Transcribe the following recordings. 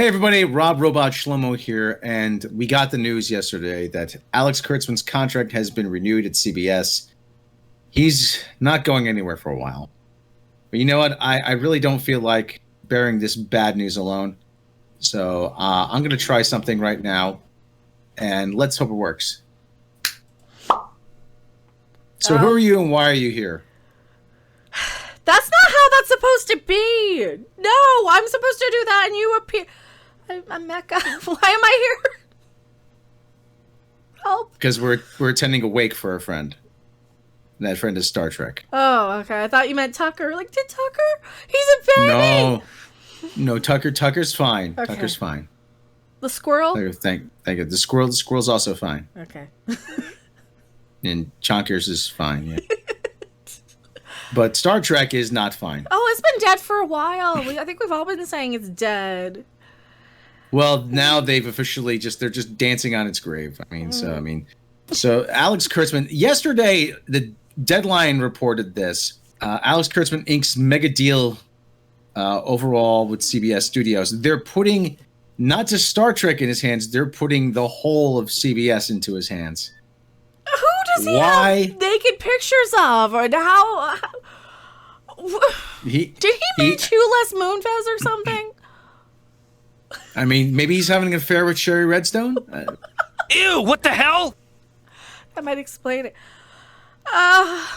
Hey everybody, Rob Robot Shlomo here, and we got the news yesterday that Alex Kurtzman's contract has been renewed at CBS. He's not going anywhere for a while. But you know what? I really don't feel like bearing this bad news alone. So I'm going to try something right now, and let's hope it works. So who are you and why are you here? That's not how that's supposed to be. No, I'm supposed to do that and you appear. I'm Mecha. Why am I here? Help. Because we're attending a wake for a friend. And that friend is Star Trek. Oh, okay. I thought you meant Tucker. Like, did Tucker? He's a baby. No, Tucker's fine. Okay. Tucker's fine. The squirrel? Thank you. The squirrel's also fine. Okay. And Chonkers is fine, yeah. But Star Trek is not fine. Oh, it's been dead for a while. I think we've all been saying it's dead. Well, now they've officially they're just dancing on its grave. So Alex Kurtzman, yesterday, the Deadline reported this. Alex Kurtzman inks mega deal overall with CBS Studios. They're putting not just Star Trek in his hands, they're putting the whole of CBS into his hands. Who does he have naked pictures of? Or how? Did he mean two less Moonfez or something? I mean, maybe he's having an affair with Sherry Redstone? Ew, what the hell? That might explain it. Alex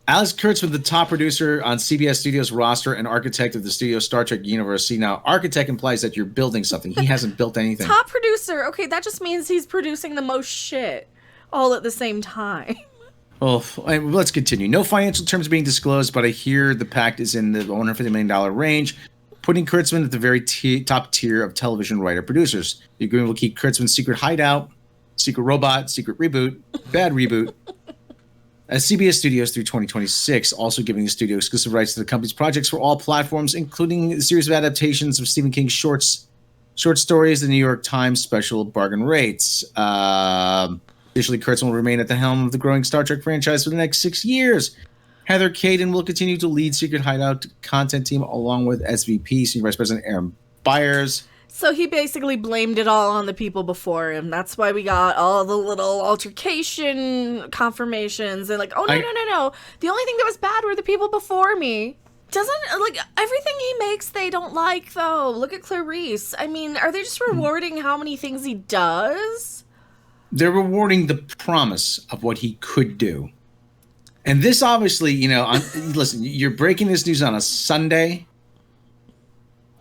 Kurtzman, the top producer on CBS Studios roster and architect of the studio Star Trek universe. See, now, architect implies that you're building something. He hasn't built anything. Top producer. Okay, that just means he's producing the most shit all at the same time. Well, let's continue. No financial terms being disclosed, but I hear the pact is in the $150 million range, putting Kurtzman at the very top tier of television writer-producers. The agreement will keep Kurtzman's secret hideout, secret robot, secret reboot, bad reboot, as CBS Studios through 2026, also giving the studio exclusive rights to the company's projects for all platforms, including a series of adaptations of Stephen King's short stories, the New York Times special Bargain Rates. Additionally, Kurtzman will remain at the helm of the growing Star Trek franchise for the next 6 years. Heather Caden will continue to lead Secret Hideout content team along with SVP, Senior Vice President Aaron Byers. So he basically blamed it all on the people before him. That's why we got all the little altercation confirmations and like, oh, no. The only thing that was bad were the people before me. Everything he makes they don't like, though. Look at Clarice. I mean, are they just rewarding how many things he does? They're rewarding the promise of what he could do. And this obviously, listen, you're breaking this news on a Sunday,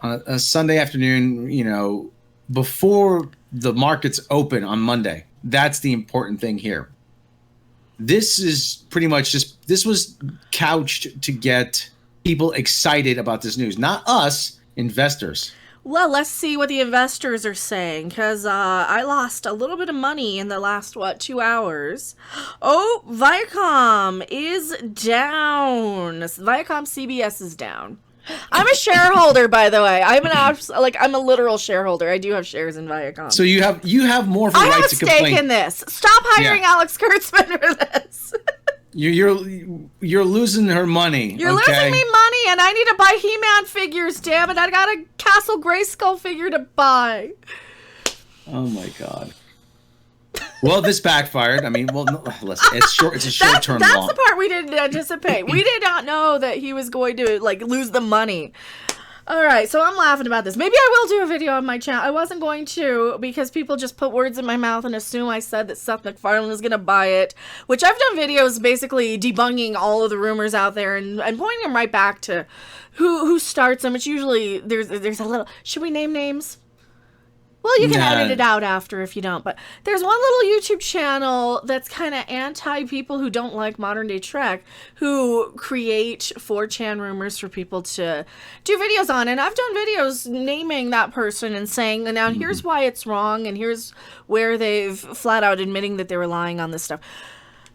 a Sunday afternoon, before the markets open on Monday. That's the important thing here. This is pretty much this was couched to get people excited about this news, not us, investors. Well, let's see what the investors are saying, because I lost a little bit of money in the last, 2 hours. Oh, Viacom is down. ViacomCBS is down. I'm a shareholder, by the way. I'm a literal shareholder. I do have shares in Viacom. So you have more of a right to complain. I have a stake in this. Stop hiring Alex Kurtzman for this. You're losing her money. You're losing me money, and I need to buy He-Man figures. Damn it! I got a Castle Grayskull figure to buy. Oh my god. Well, this backfired. I mean, listen, it's short. It's a short-term loss. loss. That's the part we didn't anticipate. We did not know that he was going to lose the money. All right, so I'm laughing about this. Maybe I will do a video on my channel. I wasn't going to because people just put words in my mouth and assume I said that Seth MacFarlane is going to buy it, which I've done videos basically debunking all of the rumors out there and pointing them right back to who starts them. It's usually, there's a little, should we name names? Well, you can edit it out after if you don't, but there's one little YouTube channel that's kind of anti-people who don't like modern-day Trek, who create 4chan rumors for people to do videos on, and I've done videos naming that person and saying, now here's why it's wrong, and here's where they've flat out admitting that they were lying on this stuff.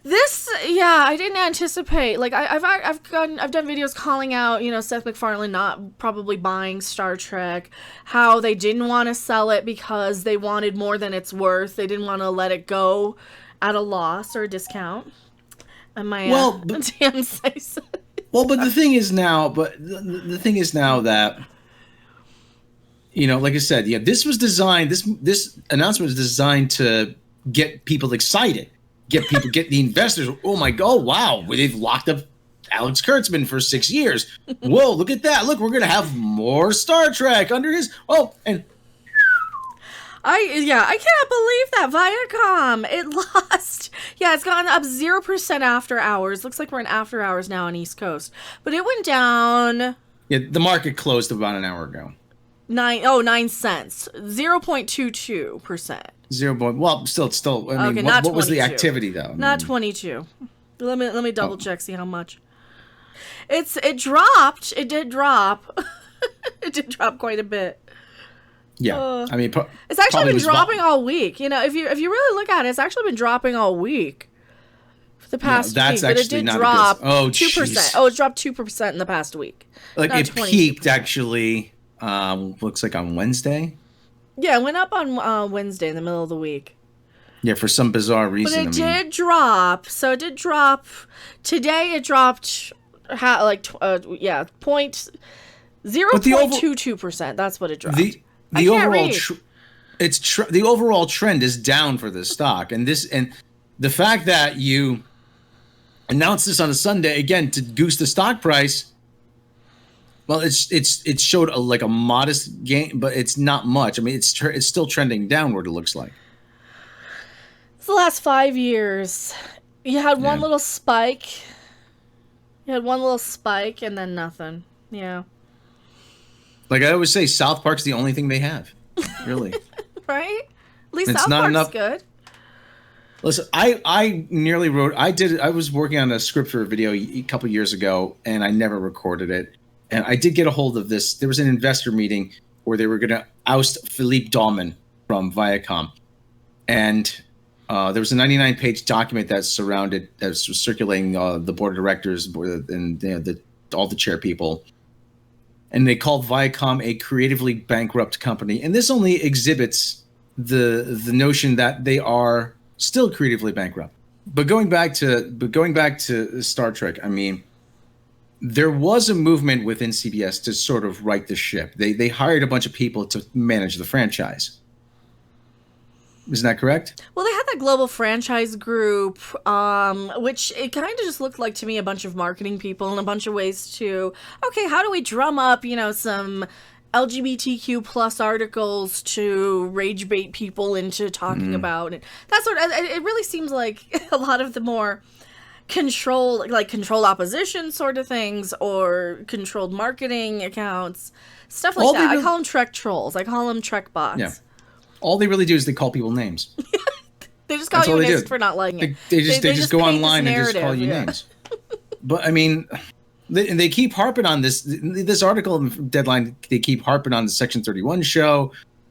This, I didn't anticipate. I've done videos calling out, Seth MacFarlane not probably buying Star Trek, how they didn't want to sell it because they wanted more than it's worth. They didn't want to let it go at a loss or a discount. And my DM says. Well, but the thing is now, that like I said, this was designed. This announcement was designed to get people excited, get the investors. Oh my God! Wow, they've locked up Alex Kurtzman for 6 years. Whoa, look at that! Look, we're gonna have more Star Trek under his. Oh, and I can't believe that Viacom, it lost. Yeah, it's gone up 0% after hours. Looks like we're in after hours now on East Coast, but it went down. Yeah, the market closed about an hour ago. 9 cents, 0.22%. Well, still. I mean, not what was the 22. activity though? Not 22. Let me double check, see how much. It dropped. It did drop. It did drop quite a bit. Yeah, I mean, it's actually been dropping all week. If you really look at it, it's actually been dropping all week for the past week. But it did drop 2%. Oh, it dropped 2% in the past week. Like it peaked actually. Looks like on Wednesday. Yeah, it went up on Wednesday in the middle of the week. Yeah, for some bizarre reason. But it did drop. So it did drop. Today it dropped 0.22%. That's what it dropped. The overall trend is down for this stock, and the fact that you announced this on a Sunday again to goose the stock price. Well, it showed a modest gain, but it's not much. I mean, it's still trending downward. It looks like. It's the last 5 years. You had one little spike. And then nothing. Yeah. Like I always say, South Park's the only thing they have, really. Right? At least South Park's good. Listen, I nearly wrote. I was working on a script for a video a couple years ago, and I never recorded it. And I did get a hold of this. There was an investor meeting where they were going to oust Philippe Dahlman from Viacom. And there was a 99-page document that was circulating the board of directors and all the chair people. And they called Viacom a creatively bankrupt company. And this only exhibits the notion that they are still creatively bankrupt. But going back to Star Trek, I mean, there was a movement within CBS to sort of right the ship. They hired a bunch of people to manage the franchise. Isn't that correct? Well, they had that global franchise group, which it kind of just looked like to me a bunch of marketing people and a bunch of ways to, okay, how do we drum up, some LGBTQ plus articles to rage bait people into talking about it. That sort of, it really seems like a lot of the more controlled opposition sort of things or controlled marketing accounts, stuff like that. I call them Trek trolls. I call them Trek bots. Yeah. All they really do is they call people names. They just call you names for not liking it. They just go online and just call you names. But I mean, they keep harping on this article in Deadline. They keep harping on the Section 31 show.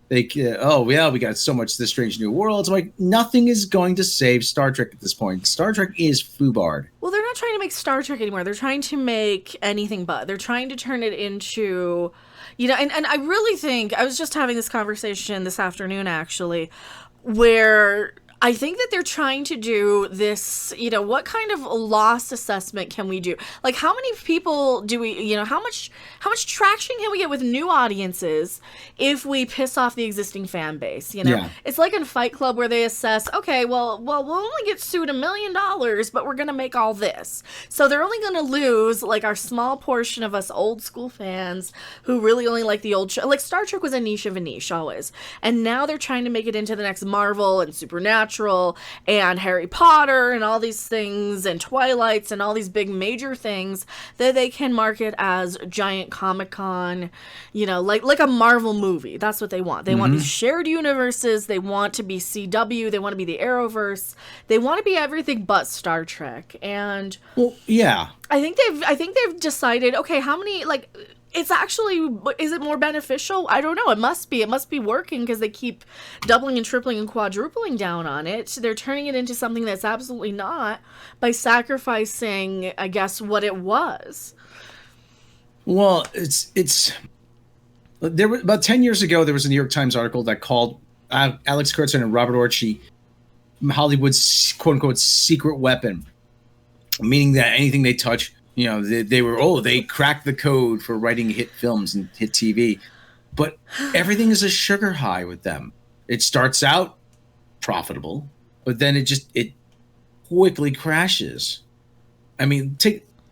We got so much This Strange New World. I'm like, nothing is going to save Star Trek at this point. Star Trek is foobarred. Well, they're not trying to make Star Trek anymore. They're trying to make anything but. They're trying to turn it into, and I really think, I was just having this conversation this afternoon, actually, where I think that they're trying to do this, what kind of loss assessment can we do? Like, how many people do we, how much traction can we get with new audiences if we piss off the existing fan base? Yeah. It's like in Fight Club where they assess, okay, well, we'll only get sued $1 million, but we're going to make all this. So they're only going to lose like our small portion of us old school fans who really only like the old show. Like Star Trek was a niche of a niche always. And now they're trying to make it into the next Marvel and Supernatural and Harry Potter and all these things and Twilights and all these big major things that they can market as giant Comic-Con, like a Marvel movie. That's what they want. They want these shared universes. They want to be CW. They want to be the Arrowverse. They want to be everything but Star Trek. And well, yeah, I think they've decided, okay, how many, it's actually, is it more beneficial? I don't know. It must be working because they keep doubling and tripling and quadrupling down on it. They're turning it into something that's absolutely not by sacrificing, I guess, what it was. Well, it's there were about 10 years ago, there was a New York Times article that called Alex Kurtzman and Robert Orci Hollywood's quote unquote secret weapon, meaning that anything they touch, they cracked the code for writing hit films and hit TV. but everything is a sugar high with them. It starts out profitable, but then it quickly crashes. I mean,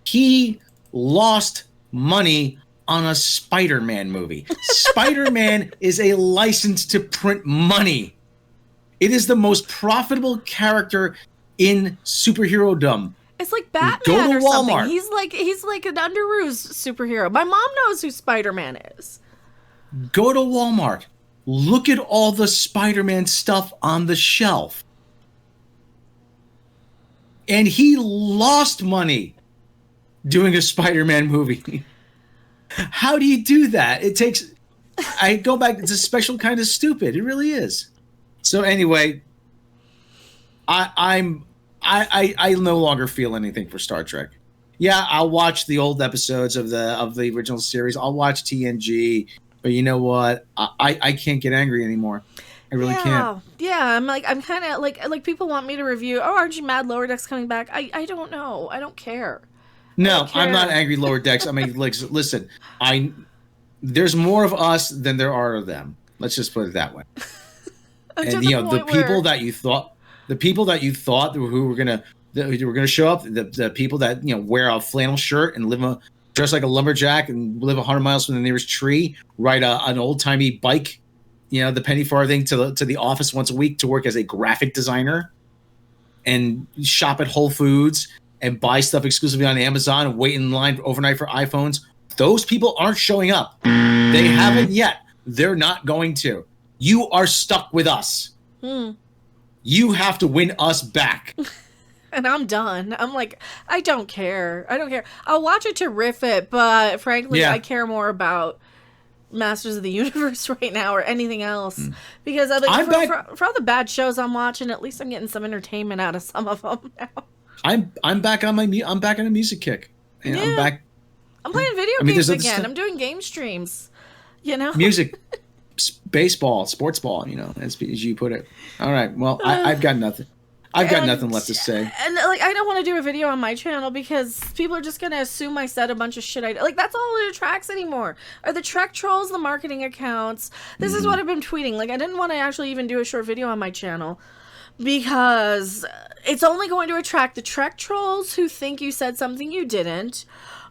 he lost money on a Spider-Man movie. Spider-Man is a license to print money. It is the most profitable character in superhero-dom. It's like Batman or something. He's like an Underoos superhero. My mom knows who Spider-Man is. Go to Walmart. Look at all the Spider-Man stuff on the shelf. And he lost money doing a Spider-Man movie. How do you do that? I go back, it's a special kind of stupid. It really is. So anyway, I no longer feel anything for Star Trek. Yeah, I'll watch the old episodes of the original series. I'll watch TNG, but you know what? I can't get angry anymore. I really can't. Yeah, I'm kind of like people want me to review. Oh, aren't you mad Lower Deck's coming back? I don't know. I don't care. No, I'm not angry Lower Decks. I mean, like, listen, there's more of us than there are of them. Let's just put it that way. And the people that you thought who were gonna show up, the people that wear a flannel shirt and dress like a lumberjack and live 100 miles from the nearest tree, ride an old timey bike, the penny farthing to the office once a week to work as a graphic designer, and shop at Whole Foods and buy stuff exclusively on Amazon and wait in line overnight for iPhones. Those people aren't showing up. They haven't yet. They're not going to. You are stuck with us. You have to win us back. And I'm done. I'm like, I don't care. I'll watch it to riff it, but frankly, I care more about Masters of the Universe right now or anything else. Because for all the bad shows I'm watching, at least I'm getting some entertainment out of some of them now. I'm back on a music kick. And I'm back. I'm playing video games again. I'm doing game streams. Music, baseball, sports ball. As you put it. All right. Well, I've got nothing. I've got nothing left to say. And I don't want to do a video on my channel because people are just gonna assume I said a bunch of shit. That's all it attracts anymore. Are the Trek trolls, the marketing accounts? This is what I've been tweeting. I didn't want to actually even do a short video on my channel, because it's only going to attract the Trek trolls who think you said something you didn't,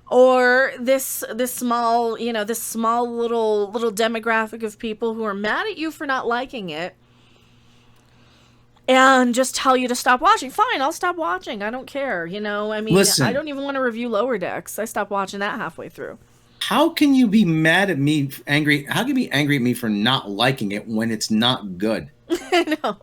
or this small little demographic of people who are mad at you for not liking it and just tell you to stop watching. Fine, I'll stop watching. I don't care. Listen, I don't even want to review Lower Decks. I stopped watching that halfway through. How can you be mad at me, angry? How can you be angry at me for not liking it when it's not good? I know.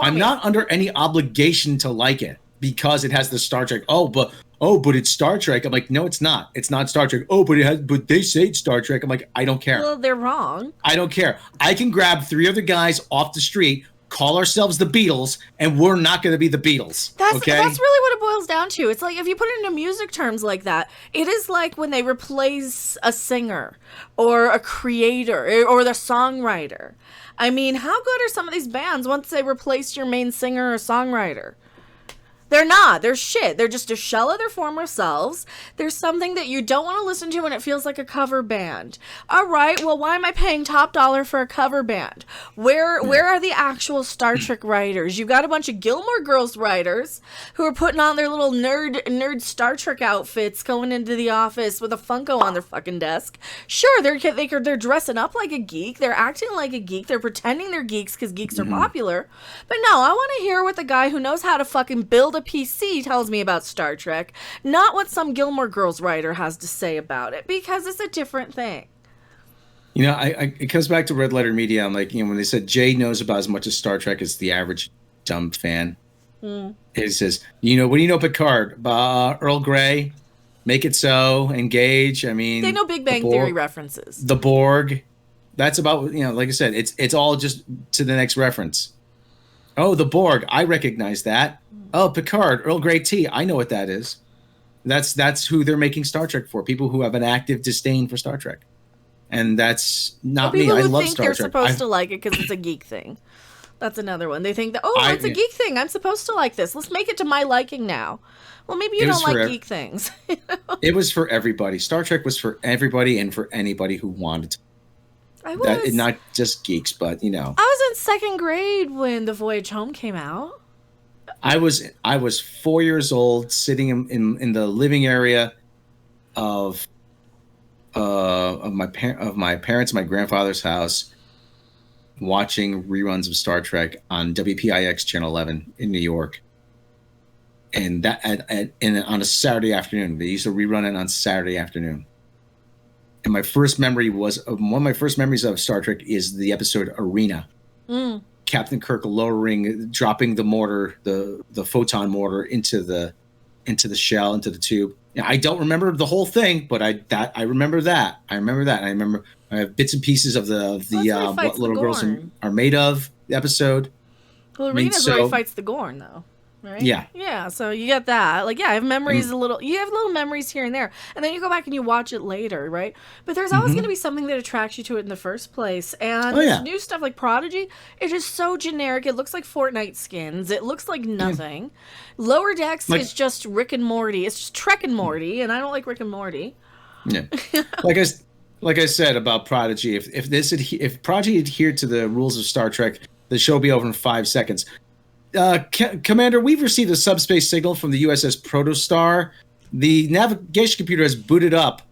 I'm not under any obligation to like it because it has the Star Trek. Oh, but it's Star Trek. I'm like, no, it's not. It's not Star Trek. Oh, but they say it's Star Trek. I'm like, I don't care. Well, they're wrong. I don't care. I can grab 3 other guys off the street, call ourselves the Beatles, and we're not going to be the Beatles. That's really what it boils down to. It's like, if you put it into music terms like that, it is like when they replace a singer or a creator or the songwriter. I mean, how good are some of these bands once they replace your main singer or songwriter? They're not. They're shit. They're just a shell of their former selves. There's something that you don't want to listen to and it feels like a cover band. All right, well, why am I paying top dollar for a cover band? Where are the actual Star Trek writers? You've got a bunch of Gilmore Girls writers who are putting on their little nerd Star Trek outfits going into the office with a Funko on their fucking desk. Sure, they're dressing up like a geek. They're acting like a geek. They're pretending they're geeks because geeks are popular. But no, I want to hear what the guy who knows how to fucking build a PC tells me about Star Trek, not what some Gilmore Girls writer has to say about it, because it's a different thing. It comes back to Red Letter Media. I'm like, when they said Jay knows about as much as Star Trek as the average dumb fan. It says, what do you know, Picard? Earl Grey, Make It So, Engage. I mean, they know Big Bang Theory references. The Borg. That's about, like I said, it's all just to the next reference. Oh, the Borg. I recognize that. Oh, Picard, Earl Grey tea. I know what that is. That's who they're making Star Trek for. People who have an active disdain for Star Trek. And that's not me. I love Star Trek. People who think they're supposed to like it because it's a geek thing. That's another one. They think that, it's a geek thing. I'm supposed to like this. Let's make it to my liking now. Well, maybe you don't like geek things. It was for everybody. Star Trek was for everybody and for anybody who wanted to. not just geeks, but you know. I was in 2nd grade when The Voyage Home came out. I was 4 years old, sitting in the living area of my parents, my grandfather's house, watching reruns of Star Trek on WPIX Channel 11 in New York. And that on a Saturday afternoon, they used to rerun it on Saturday afternoon. And one of my first memories of Star Trek is the episode Arena. Captain Kirk dropping the mortar, the photon mortar into the shell, into the tube. Now, I don't remember the whole thing, but I remember that. I have bits and pieces of what little girls are made of the episode. Well, Arena's where he fights the Gorn, though. Right? Yeah. So you get that. Like, yeah, I have memories you have little memories here and there. And then you go back and you watch it later, right? But there's always going to be something that attracts you to it in the first place. And this new stuff like Prodigy, it is so generic. It looks like Fortnite skins. It looks like nothing. Lower Decks is just Rick and Morty. It's just Trek and Morty, and I don't like Rick and Morty. Yeah. Like I said about Prodigy, if Prodigy adhered to the rules of Star Trek, the show would be over in 5 seconds. Commander, we've received a subspace signal from the USS Protostar. The navigation computer has booted up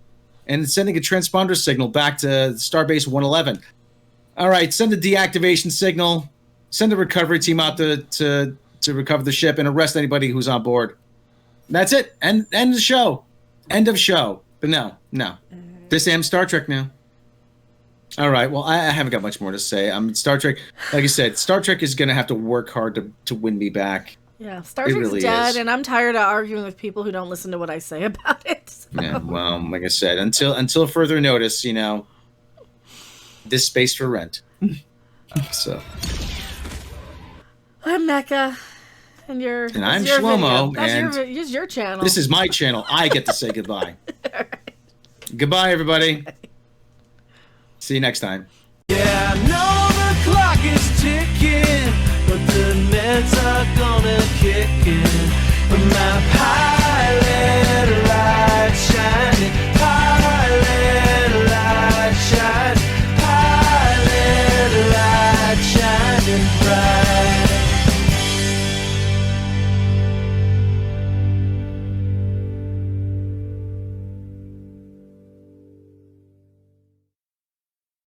and it's sending a transponder signal back to Starbase 111. All right, send a deactivation signal. Send a recovery team out to recover the ship and arrest anybody who's on board. That's it. End the show. End of show. But no. This am Star Trek now. All right. Well, I haven't got much more to say. Star Trek. Like I said, Star Trek is going to have to work hard to win me back. Yeah, Star Trek's really dead, and I'm tired of arguing with people who don't listen to what I say about it. So. Yeah. Well, like I said, until further notice, this space for rent. So. I'm Mecha, and I'm Shlomo, and it's your channel. This is my channel. I get to say goodbye. Right. Goodbye, everybody. See you next time. Yeah, no.